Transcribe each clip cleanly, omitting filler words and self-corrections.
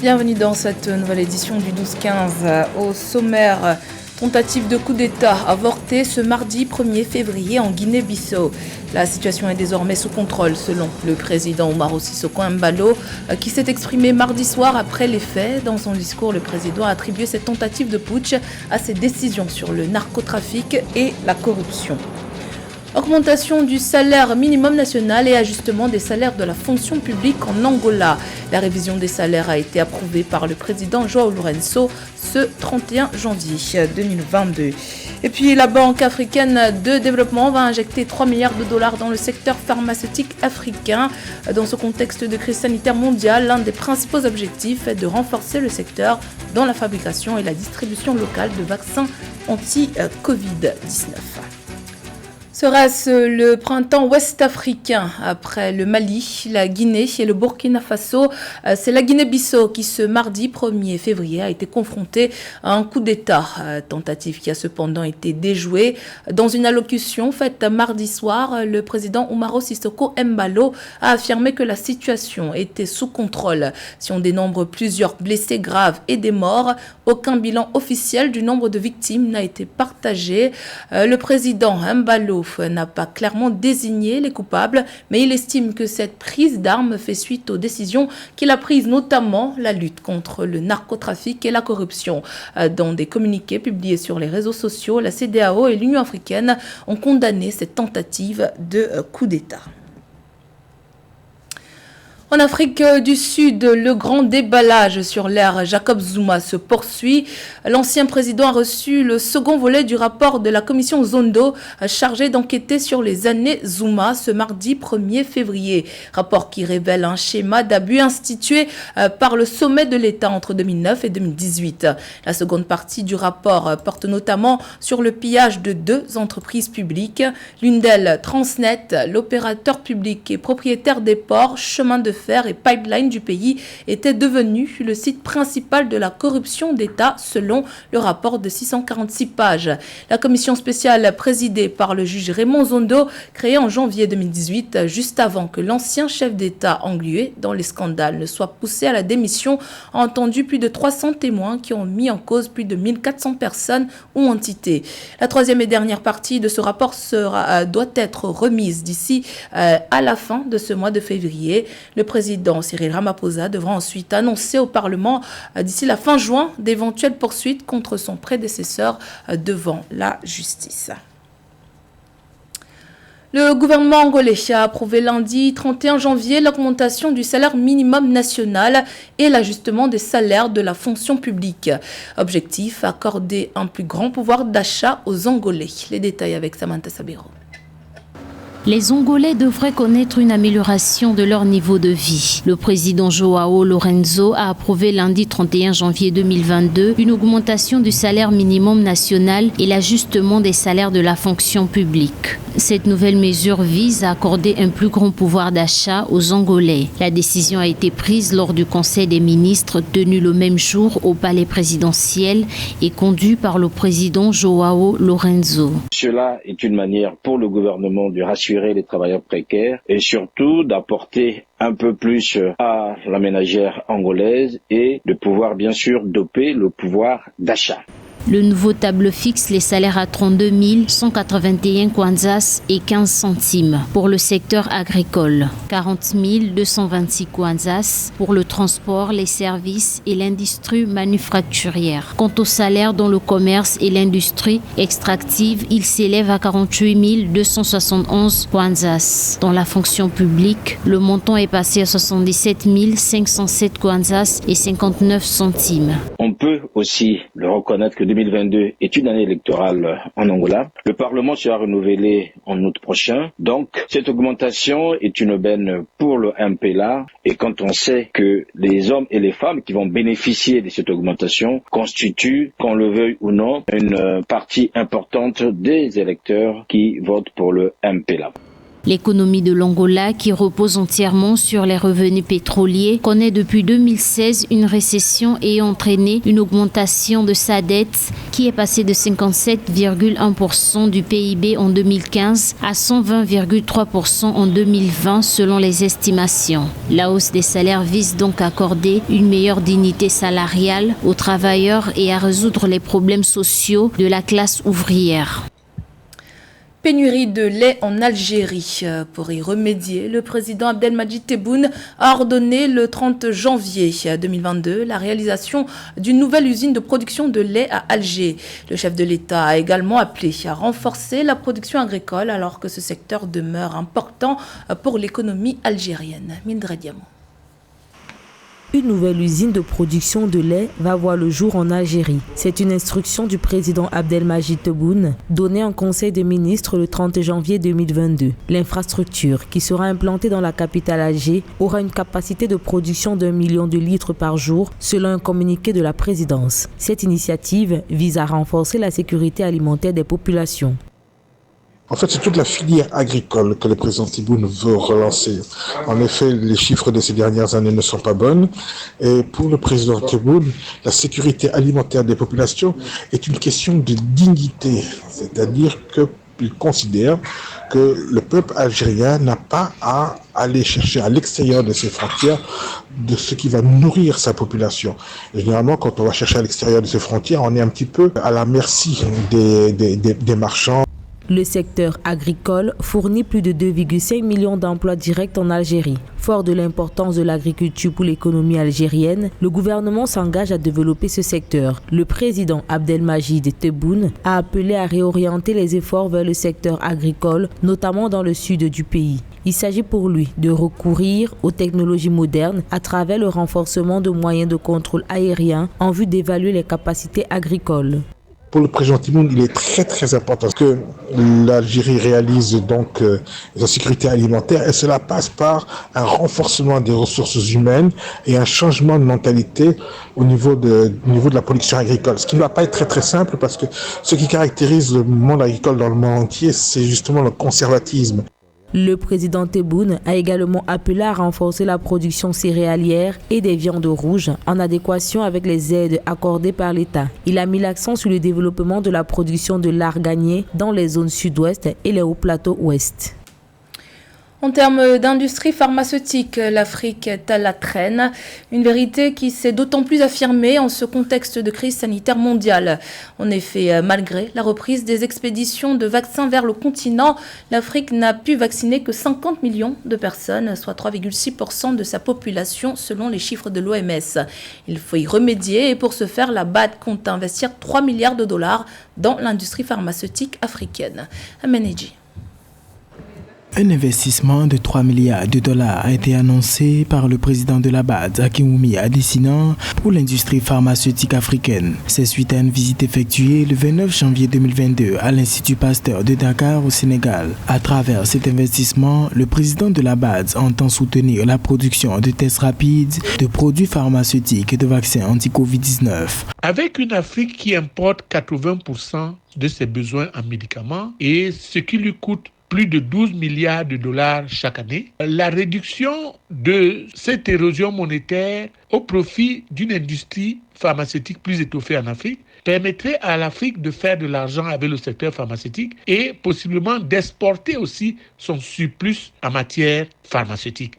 Bienvenue dans cette nouvelle édition du 12-15. Au sommaire, tentative de coup d'État avortée ce mardi 1er février en Guinée-Bissau. La situation est désormais sous contrôle selon le président Umaro Sissoco Embalo qui s'est exprimé mardi soir après les faits. Dans son discours, le président a attribué cette tentative de putsch à ses décisions sur le narcotrafic et la corruption. Augmentation du salaire minimum national et ajustement des salaires de la fonction publique en Angola. La révision des salaires a été approuvée par le président João Lourenço ce 31 janvier 2022. Et puis la Banque africaine de développement va injecter 3 milliards de dollars dans le secteur pharmaceutique africain. Dans ce contexte de crise sanitaire mondiale, l'un des principaux objectifs est de renforcer le secteur dans la fabrication et la distribution locale de vaccins anti-Covid-19. Serait-ce le printemps ouest-africain après le Mali, la Guinée et le Burkina Faso? C'est la Guinée-Bissau qui, ce mardi 1er février, a été confrontée à un coup d'État. Tentative qui a cependant été déjouée. Dans une allocution faite mardi soir, le président Umaro Sissoco Embalo a affirmé que la situation était sous contrôle. Si on dénombre plusieurs blessés graves et des morts, aucun bilan officiel du nombre de victimes n'a été partagé. Le président Embalo n'a pas clairement désigné les coupables, mais il estime que cette prise d'armes fait suite aux décisions qu'il a prises, notamment la lutte contre le narcotrafic et la corruption. Dans des communiqués publiés sur les réseaux sociaux, la CEDEAO et l'Union africaine ont condamné cette tentative de coup d'État. En Afrique du Sud, le grand déballage sur l'ère Jacob Zuma se poursuit. L'ancien président a reçu le second volet du rapport de la commission Zondo chargée d'enquêter sur les années Zuma ce mardi 1er février. Rapport qui révèle un schéma d'abus institué par le sommet de l'État entre 2009 et 2018. La seconde partie du rapport porte notamment sur le pillage de 2 entreprises publiques. L'une d'elles, Transnet, l'opérateur public et propriétaire des ports, chemins de fer et pipeline du pays, était devenu le site principal de la corruption d'État selon le rapport de 646 pages. La commission spéciale présidée par le juge Raymond Zondo, créée en janvier 2018, juste avant que l'ancien chef d'État englué dans les scandales ne soit poussé à la démission, a entendu plus de 300 témoins qui ont mis en cause plus de 1400 personnes ou entités. La troisième et dernière partie de ce rapport doit être remise d'ici à la fin de ce mois de février. Le président Cyril Ramaphosa devra ensuite annoncer au Parlement d'ici la fin juin d'éventuelles poursuites contre son prédécesseur devant la justice. Le gouvernement angolais a approuvé lundi 31 janvier l'augmentation du salaire minimum national et l'ajustement des salaires de la fonction publique. Objectif, accorder un plus grand pouvoir d'achat aux Angolais. Les détails avec Samantha Sabiro. Les Angolais devraient connaître une amélioration de leur niveau de vie. Le président João Lourenço a approuvé lundi 31 janvier 2022 une augmentation du salaire minimum national et l'ajustement des salaires de la fonction publique. Cette nouvelle mesure vise à accorder un plus grand pouvoir d'achat aux Angolais. La décision a été prise lors du Conseil des ministres tenu le même jour au palais présidentiel et conduit par le président João Lourenço. Cela est une manière pour le gouvernement de rassurer les travailleurs précaires et surtout d'apporter un peu plus à la ménagère angolaise et de pouvoir bien sûr doper le pouvoir d'achat. Le nouveau tableau fixe les salaires à 32 181 kwanzas et 15 centimes pour le secteur agricole, 40 226 kwanzas pour le transport, les services et l'industrie manufacturière. Quant au salaire dans le commerce et l'industrie extractive, il s'élève à 48 271 kwanzas. Dans la fonction publique, le montant est passé à 77 507 kwanzas et 59 centimes. On peut aussi le reconnaître que 2022 est une année électorale en Angola. Le Parlement sera renouvelé en août prochain. Donc, cette augmentation est une aubaine pour le MPLA. Et quand on sait que les hommes et les femmes qui vont bénéficier de cette augmentation constituent, qu'on le veuille ou non, une partie importante des électeurs qui votent pour le MPLA. L'économie de l'Angola, qui repose entièrement sur les revenus pétroliers, connaît depuis 2016 une récession ayant entraîné une augmentation de sa dette qui est passée de 57,1% du PIB en 2015 à 120,3% en 2020 selon les estimations. La hausse des salaires vise donc à accorder une meilleure dignité salariale aux travailleurs et à résoudre les problèmes sociaux de la classe ouvrière. Pénurie de lait en Algérie. Pour y remédier, le président Abdelmadjid Tebboune a ordonné le 30 janvier 2022 la réalisation d'une nouvelle usine de production de lait à Alger. Le chef de l'État a également appelé à renforcer la production agricole alors que ce secteur demeure important pour l'économie algérienne. Mildred Diamant. Une nouvelle usine de production de lait va voir le jour en Algérie. C'est une instruction du président Abdelmadjid Tebboune donnée en Conseil des ministres le 30 janvier 2022. L'infrastructure, qui sera implantée dans la capitale Alger, aura une capacité de production d'1 million de litres par jour, selon un communiqué de la présidence. Cette initiative vise à renforcer la sécurité alimentaire des populations. En fait, c'est toute la filière agricole que le président Tebboune veut relancer. En effet, les chiffres de ces dernières années ne sont pas bons. Et pour le président Tebboune, la sécurité alimentaire des populations est une question de dignité. C'est-à-dire qu'il considère que le peuple algérien n'a pas à aller chercher à l'extérieur de ses frontières de ce qui va nourrir sa population. Et généralement, quand on va chercher à l'extérieur de ses frontières, on est un petit peu à la merci des marchands. Le secteur agricole fournit plus de 2,5 millions d'emplois directs en Algérie. Fort de l'importance de l'agriculture pour l'économie algérienne, le gouvernement s'engage à développer ce secteur. Le président Abdelmadjid Tebboune a appelé à réorienter les efforts vers le secteur agricole, notamment dans le sud du pays. Il s'agit pour lui de recourir aux technologies modernes à travers le renforcement de moyens de contrôle aérien en vue d'évaluer les capacités agricoles. Pour le président Tebboune, il est très important que l'Algérie réalise donc sa sécurité alimentaire et cela passe par un renforcement des ressources humaines et un changement de mentalité au niveau de la production agricole. Ce qui ne va pas être très simple parce que ce qui caractérise le monde agricole dans le monde entier, c'est justement le conservatisme. Le président Tebboune a également appelé à renforcer la production céréalière et des viandes rouges en adéquation avec les aides accordées par l'État. Il a mis l'accent sur le développement de la production de lard gagné dans les zones sud-ouest et les hauts plateaux ouest. En termes d'industrie pharmaceutique, l'Afrique est à la traîne. Une vérité qui s'est d'autant plus affirmée en ce contexte de crise sanitaire mondiale. En effet, malgré la reprise des expéditions de vaccins vers le continent, l'Afrique n'a pu vacciner que 50 millions de personnes, soit 3,6% de sa population selon les chiffres de l'OMS. Il faut y remédier et pour ce faire, la BAD compte investir 3 milliards de dollars dans l'industrie pharmaceutique africaine. Ameneji. Un investissement de 3 milliards de dollars a été annoncé par le président de la BAD, Akinwumi Adesina, pour l'industrie pharmaceutique africaine. C'est suite à une visite effectuée le 29 janvier 2022 à l'Institut Pasteur de Dakar au Sénégal. À travers cet investissement, le président de la BAD entend soutenir la production de tests rapides, de produits pharmaceutiques et de vaccins anti-Covid-19. Avec une Afrique qui importe 80% de ses besoins en médicaments et ce qui lui coûte plus de 12 milliards de dollars chaque année. La réduction de cette érosion monétaire au profit d'une industrie pharmaceutique plus étoffée en Afrique permettrait à l'Afrique de faire de l'argent avec le secteur pharmaceutique et possiblement d'exporter aussi son surplus en matière pharmaceutique.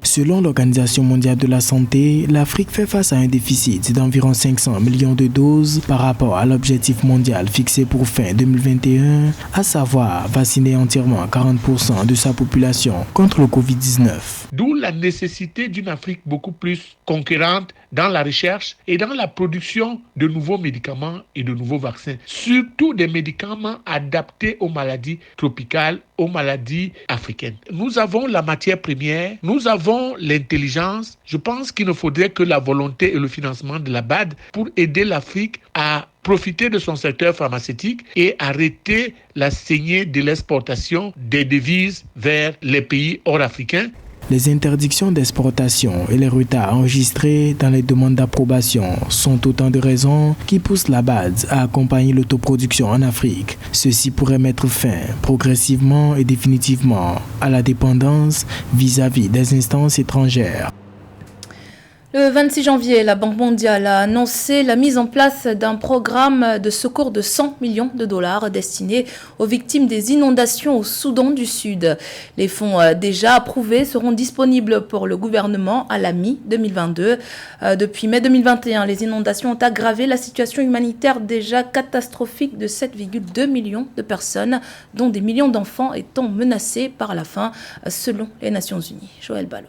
Selon l'Organisation mondiale de la santé, l'Afrique fait face à un déficit d'environ 500 millions de doses par rapport à l'objectif mondial fixé pour fin 2021, à savoir vacciner entièrement 40% de sa population contre le Covid-19. D'où la nécessité d'une Afrique beaucoup plus conquérante dans la recherche et dans la production de nouveaux médicaments et de nouveaux vaccins, surtout des médicaments adaptés aux maladies tropicales, aux maladies africaines. Nous avons la matière première, nous avons l'intelligence. Je pense qu'il ne faudrait que la volonté et le financement de la BAD pour aider l'Afrique à profiter de son secteur pharmaceutique et arrêter la saignée de l'exportation des devises vers les pays hors africains. Les interdictions d'exportation et les retards enregistrés dans les demandes d'approbation sont autant de raisons qui poussent la BAD à accompagner l'autoproduction en Afrique. Ceci pourrait mettre fin progressivement et définitivement à la dépendance vis-à-vis des instances étrangères. Le 26 janvier, la Banque mondiale a annoncé la mise en place d'un programme de secours de 100 millions de dollars destiné aux victimes des inondations au Soudan du Sud. Les fonds déjà approuvés seront disponibles pour le gouvernement à la mi-2022. Depuis mai 2021, les inondations ont aggravé la situation humanitaire déjà catastrophique de 7,2 millions de personnes, dont des millions d'enfants étant menacés par la faim, selon les Nations Unies. Joël Ballot.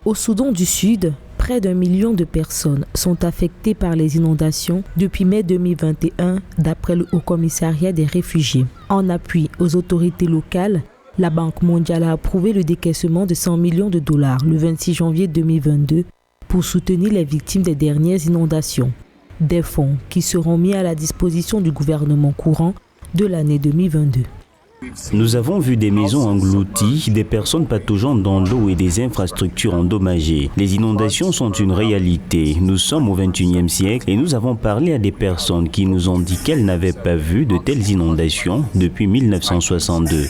Au Soudan du Sud, près d'1 million de personnes sont affectées par les inondations depuis mai 2021, d'après le Haut-Commissariat des réfugiés. En appui aux autorités locales, la Banque mondiale a approuvé le décaissement de 100 millions de dollars le 26 janvier 2022 pour soutenir les victimes des dernières inondations. Des fonds qui seront mis à la disposition du gouvernement courant de l'année 2022. Nous avons vu des maisons englouties, des personnes pataugeant dans l'eau et des infrastructures endommagées. Les inondations sont une réalité. Nous sommes au XXIe siècle et nous avons parlé à des personnes qui nous ont dit qu'elles n'avaient pas vu de telles inondations depuis 1962.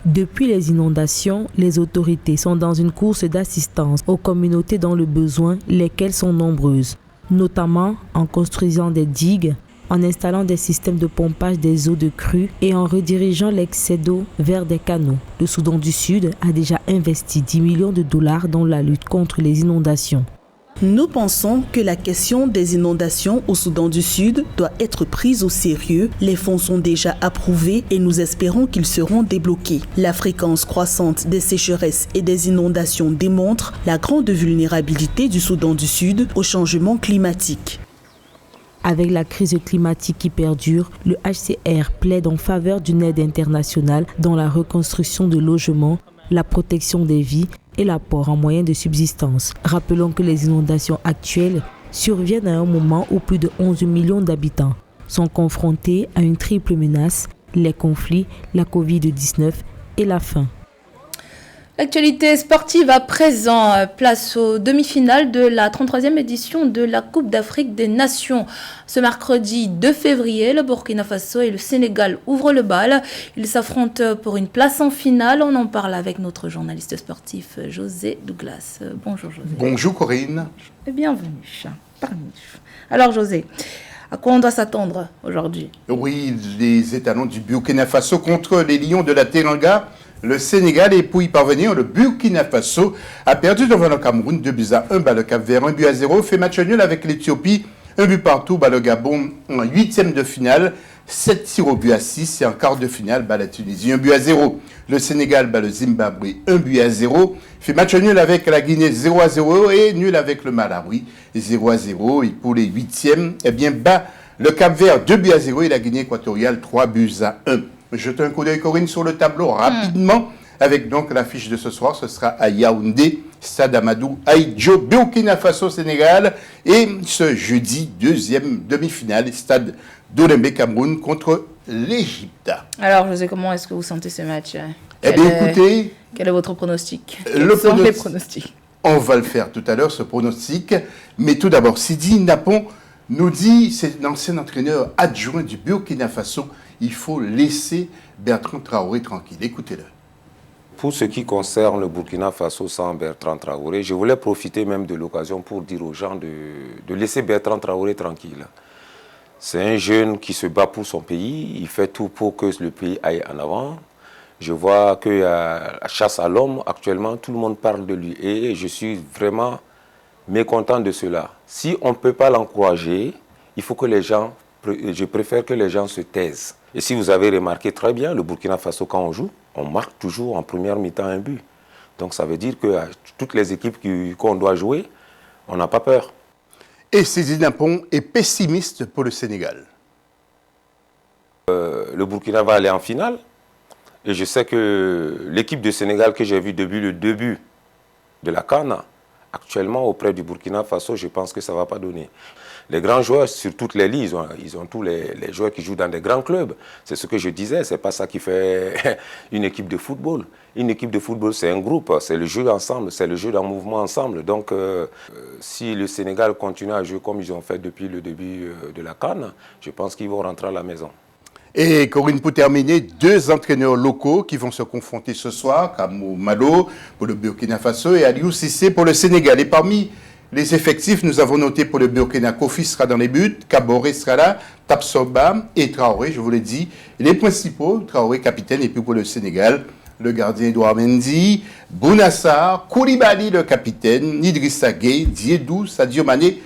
Depuis les inondations, les autorités sont dans une course d'assistance aux communautés dans le besoin, lesquelles sont nombreuses, notamment en construisant des digues, en installant des systèmes de pompage des eaux de crue et en redirigeant l'excès d'eau vers des canaux. Le Soudan du Sud a déjà investi 10 millions de dollars dans la lutte contre les inondations. Nous pensons que la question des inondations au Soudan du Sud doit être prise au sérieux. Les fonds sont déjà approuvés et nous espérons qu'ils seront débloqués. La fréquence croissante des sécheresses et des inondations démontre la grande vulnérabilité du Soudan du Sud au changement climatique. Avec la crise climatique qui perdure, le HCR plaide en faveur d'une aide internationale dans la reconstruction de logements, la protection des vies et l'apport en moyens de subsistance. Rappelons que les inondations actuelles surviennent à un moment où plus de 11 millions d'habitants sont confrontés à une triple menace, les conflits, la Covid-19 et la faim. L'actualité sportive à présent, place aux demi-finales de la 33e édition de la Coupe d'Afrique des Nations. Ce mercredi 2 février, le Burkina Faso et le Sénégal ouvrent le bal. Ils s'affrontent pour une place en finale. On en parle avec notre journaliste sportif José Douglas. Bonjour José. Bonjour Corinne. Et bienvenue parmi nous. Alors José, à quoi on doit s'attendre aujourd'hui? Oui, les étalons du Burkina Faso contre les Lions de la Teranga. Le Sénégal, et pour y parvenir, le Burkina Faso a perdu devant le Cameroun 2-1, le Cap-Vert 1-0, fait match nul avec l'Éthiopie, 1 but partout, le Gabon en 8e de finale, 7 tirs au but à 6 et en quart de finale, la Tunisie 1-0. Le Sénégal, le Zimbabwe 1-0, fait match nul avec la Guinée 0-0 et nul avec le Malawi 0-0. Et pour les 8e, le Cap-Vert 2-0 et la Guinée équatoriale 3-1. Jetez un coup d'œil, Corinne, sur le tableau rapidement, avec donc l'affiche de ce soir. Ce sera à Yaoundé, Stade Amadou Ahidjo, Burkina Faso, Sénégal. Et ce jeudi, deuxième demi-finale, Stade d'Olembe, Cameroun, contre l'Égypte. Alors, José, comment est-ce que vous sentez ce match? Écoutez... Quel est votre pronostic? Quels sont les pronostics? On va le faire tout à l'heure, ce pronostic. Mais tout d'abord, Sidi Napon nous dit, c'est l'ancien entraîneur adjoint du Burkina Faso, il faut laisser Bertrand Traoré tranquille. Écoutez-le. Pour ce qui concerne le Burkina Faso sans Bertrand Traoré, je voulais profiter même de l'occasion pour dire aux gens de laisser Bertrand Traoré tranquille. C'est un jeune qui se bat pour son pays, il fait tout pour que le pays aille en avant. Je vois que la chasse à l'homme, actuellement, tout le monde parle de lui et je suis vraiment mécontent de cela. Si on ne peut pas l'encourager, il faut que les gens, je préfère que les gens se taisent. Et si vous avez remarqué très bien, le Burkina Faso, quand on joue, on marque toujours en première mi-temps un but. Donc ça veut dire que toutes les équipes qu'on doit jouer, on n'a pas peur. Et Sidi Napon est pessimiste pour le Sénégal. Le Burkina va aller en finale. Et je sais que l'équipe du Sénégal que j'ai vue depuis le début de la CAN Actuellement, auprès du Burkina Faso, je pense que ça ne va pas donner. Les grands joueurs, sur toutes les ligues, ils ont tous les joueurs qui jouent dans des grands clubs. C'est ce que je disais, ce n'est pas ça qui fait une équipe de football. Une équipe de football, c'est un groupe, c'est le jeu ensemble, c'est le jeu d'un mouvement ensemble. Donc, si le Sénégal continue à jouer comme ils ont fait depuis le début de la CAN, je pense qu'ils vont rentrer à la maison. Et Corinne, pour terminer, 2 entraîneurs locaux qui vont se confronter ce soir, Kamou Malo pour le Burkina Faso et Aliou Cissé pour le Sénégal. Et parmi les effectifs, nous avons noté pour le Burkina, Kofi sera dans les buts, Kaboré sera là, Tapsoba et Traoré, je vous l'ai dit, les principaux, Traoré capitaine, et puis pour le Sénégal, le gardien Edouard Mendy, Bounassar, Koulibaly le capitaine, Idrissa Gueye, Diédou, Sadio Mané,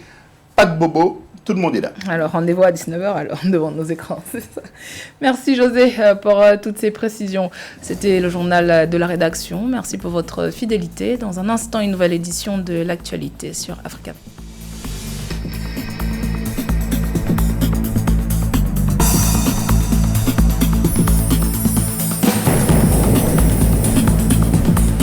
Pat Bobo. Tout le monde est là. Alors, rendez-vous à 19h alors, devant nos écrans, c'est ça. Merci José pour toutes ces précisions. C'était le journal de la rédaction. Merci pour votre fidélité. Dans un instant, une nouvelle édition de l'actualité sur Africa.